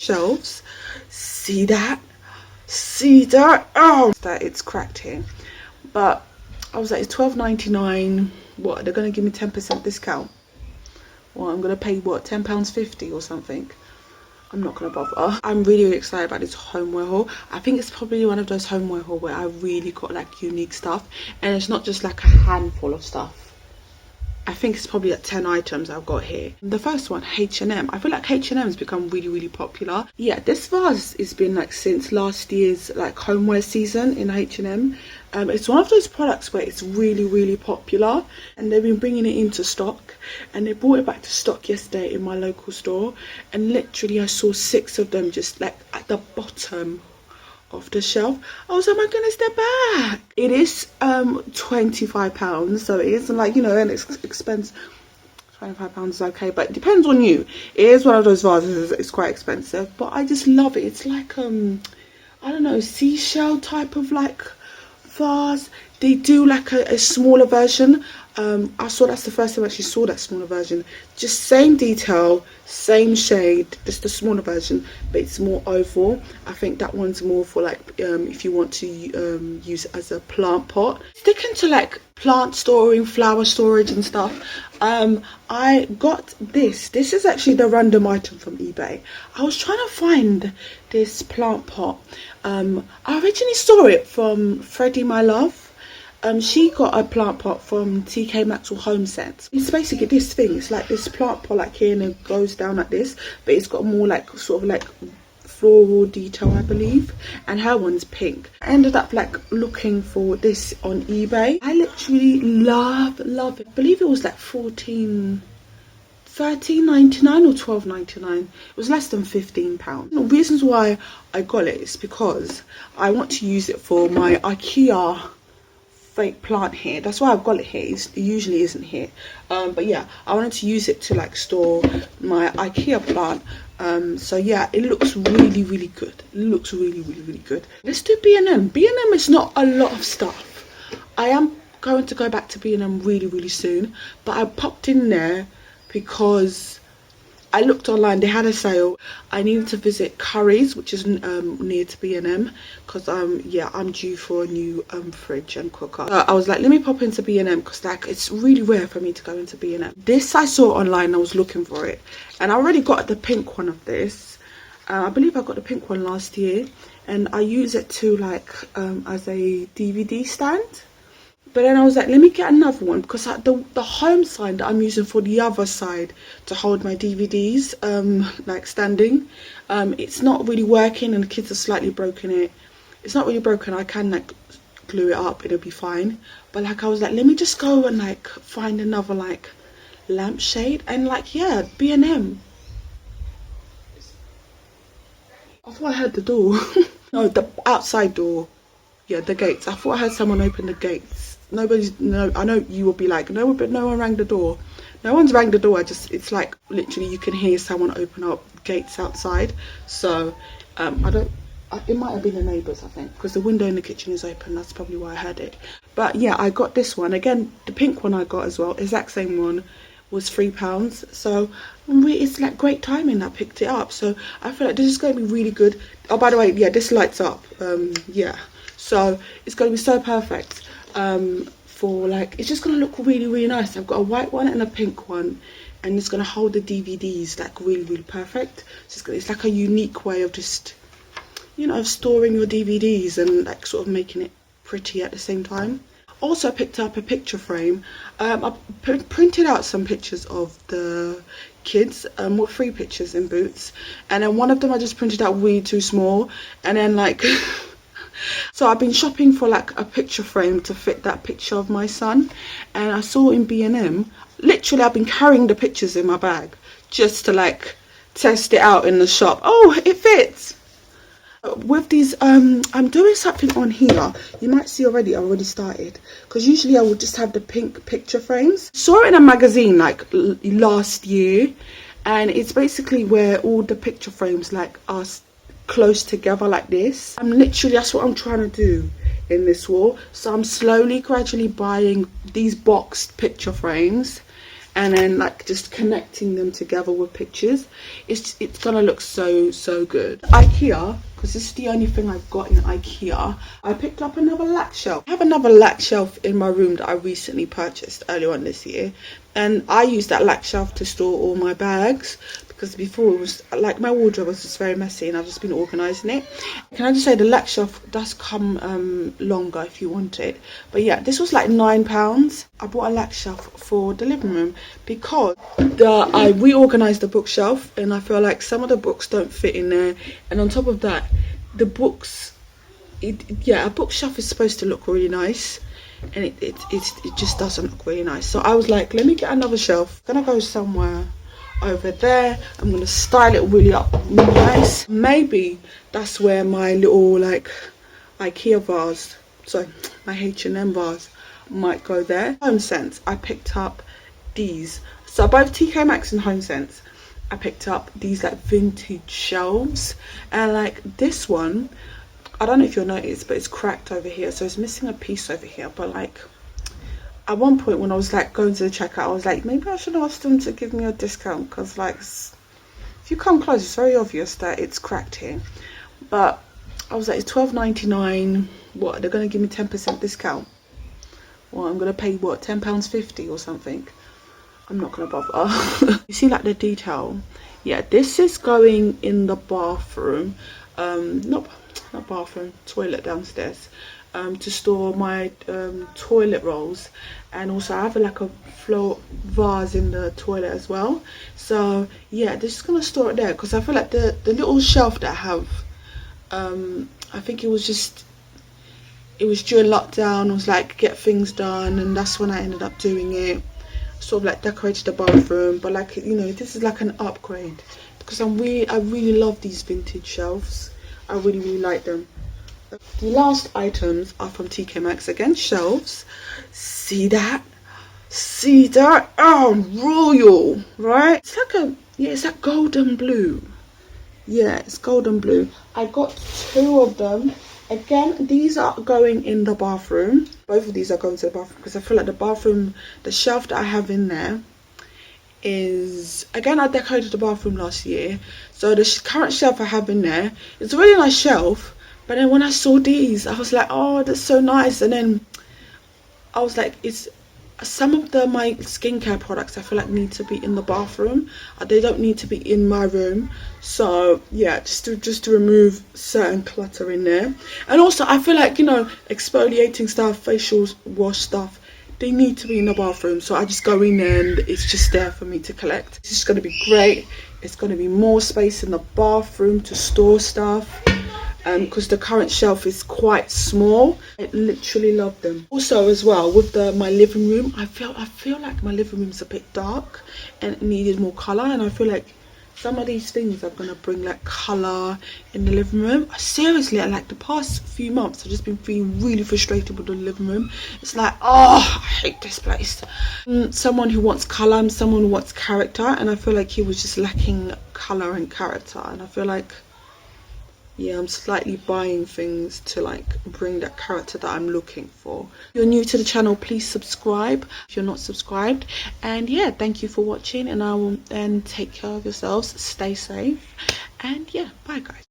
shelves. See that? See that? Oh, that it's cracked here. But I was like, it's £12.99. What, they're gonna give me 10% discount? Well, I'm gonna pay what, £10.50 or something. I'm not gonna bother. I'm really, really excited about this homeware haul. I think it's probably one of those homeware haul where I really got like unique stuff, and it's not just like a handful of stuff. I think it's probably like 10 items I've got here. The first one, H&M. I feel like H&M has become really, really popular. Yeah, this vase has been like since last year's like homeware season in H&M. It's one of those products where it's really, really popular, and they've been bringing it into stock, and they brought it back to stock yesterday in my local store, and literally I saw 6 of them just like at the bottom of the shelf. I was like, my goodness, they're back. It is £25, so it isn't like, you know, an expense. £25 is okay, but it depends on you. It is one of those vases, it's quite expensive, but I just love it. It's like I don't know, seashell type of like vase. They do like a smaller version. I saw, that's the first time I actually saw that smaller version. Just same detail, same shade, just the smaller version, but it's more oval. I think that one's more for like if you want to use it as a plant pot. Sticking to like plant storing, flower storage and stuff. I got this. This is actually the random item from eBay. I was trying to find this plant pot. I originally saw it from Freddie, my love. She got a plant pot from TK Maxx or Home Sense. It's basically this thing. It's like this plant pot like here, and it goes down like this, but it's got more like sort of like floral detail, I believe, and her one's pink. I ended up like looking for this on eBay. I literally love it. I believe it was like £13.99 or £12.99. It was less than £15. The reasons why I got it is because I want to use it for my IKEA fake plant here. That's why I've got it here. It usually isn't here, but yeah, I wanted to use it to like store my IKEA plant. So yeah, it looks really, really good. It looks really, really, really good. Let's do B&M. B&M is not a lot of stuff. I am going to go back to B&M really, really soon, but I popped in there because I looked online, they had a sale. I needed to visit Curry's, which is near to B&M, because yeah, I'm due for a new fridge and cooker. I was like, let me pop into B&M, because like it's really rare for me to go into B&M. This I saw online, I was looking for it, and I already got the pink one of this. I believe I got the pink one last year, and I use it to like as a DVD stand. But then I was like, let me get another one, because the home side that I'm using for the other side to hold my DVDs, like standing, it's not really working, and the kids are slightly broken it. It's not really broken. I can like glue it up, it'll be fine. But like I was like, let me just go and like find another like lampshade, and like yeah, B&M. I thought I heard the door. No, the outside door. Yeah, the gates. I thought I heard someone open the gates. No, I know you will be like, no, but no one rang the door. No one's rang the door. It's like literally you can hear someone open up gates outside. So it might have been the neighbours, I think, because the window in the kitchen is open. That's probably why I heard it. But yeah, I got this one again. The pink one I got as well, exact same one, was £3. So it's like great timing. I picked it up. So I feel like this is going to be really good. Oh, by the way, yeah, this lights up. Yeah. So it's going to be so perfect for like, it's just going to look really, really nice. I've got a white one and a pink one, and it's going to hold the DVDs like really, really perfect. So it's like a unique way of just, you know, storing your DVDs and like sort of making it pretty at the same time. Also, I picked up a picture frame. I printed out some pictures of the kids, with 3 pictures in Boots, and then one of them I just printed out way too small, and then like so I've been shopping for like a picture frame to fit that picture of my son, and I saw in B&M. Literally I've been carrying the pictures in my bag just to like test it out in the shop. Oh, it fits. With these I'm doing something on here. You might see already, I already started, because usually I would just have the pink picture frames. Saw it in a magazine like last year, and it's basically where all the picture frames like are close together like this. That's what I'm trying to do in this wall. So I'm slowly gradually buying these boxed picture frames, and then like just connecting them together with pictures. It's gonna look so good. IKEA, because this is the only thing I've got in IKEA, I picked up another lack shelf. I have another lack shelf in my room that I recently purchased earlier on this year, and I use that lack shelf to store all my bags, because before it was like my wardrobe was just very messy and I've just been organising it. Can I just say the lack shelf does come longer if you want it, but yeah, this was like £9. I bought a lack shelf for the living room because I reorganised the bookshelf and I feel like some of the books don't fit in there, and on top of that, the books, a bookshelf is supposed to look really nice, and it just doesn't look really nice. So I was like, let me get another shelf. I'm gonna go somewhere over there. I'm gonna style it really up really nice. Maybe that's where my little like IKEA vase, sorry, my H&M vase might go there. HomeSense, I picked up these. So both TK Maxx and HomeSense, I picked up these like vintage shelves, and like this one, I don't know if you'll notice, but it's cracked over here, so it's missing a piece over here. But like at one point when I was like going to the checkout, I was like, maybe I should ask them to give me a discount, because like if you come close, it's very obvious that it's cracked here. But I was like, it's £12.99. What, they're gonna give me 10% discount? Well, I'm gonna pay what, £10.50 or something. I'm not gonna bother. You see like the detail? Yeah, this is going in the bathroom, not bathroom, toilet downstairs, to store my toilet rolls, and also I have like a floor vase in the toilet as well. So yeah, this is gonna store it there, because I feel like the little shelf that I have, I think it was during lockdown. I was like, get things done, and that's when I ended up doing it. Sort of like decorated the bathroom, but like, you know, this is like an upgrade, because I really love these vintage shelves. I really like them. The last items are from TK Maxx, again, shelves. See that? Oh, royal, right? It's like it's that golden blue. Yeah, it's golden blue. I got 2 of them. Again, these are going in the bathroom. Both of these are going to the bathroom, because I feel like the bathroom, the shelf that I have in there is, again, I decorated the bathroom last year, so the current shelf I have in there, it's a really nice shelf. But then when I saw these, I was like, oh, that's so nice. And then I was like, it's some of my skincare products I feel like need to be in the bathroom. They don't need to be in my room. So yeah, just to remove certain clutter in there. And also I feel like, you know, exfoliating stuff, facial wash stuff, they need to be in the bathroom. So I just go in there and it's just there for me to collect. It's just going to be great. It's going to be more space in the bathroom to store stuff, because the current shelf is quite small. I literally love them. Also as well, with my living room, I feel like my living room's a bit dark and it needed more color, and I feel like some of these things are gonna bring like color in the living room. Seriously, like the past few months I've just been feeling really frustrated with the living room. It's like, oh, I hate this place. Someone who wants color, I'm someone who wants character, and I feel like he was just lacking color and character, and I feel like, yeah, I'm slightly buying things to like bring that character that I'm looking for. If you're new to the channel, please subscribe if you're not subscribed. And yeah, thank you for watching, and take care of yourselves, stay safe, and yeah, bye guys.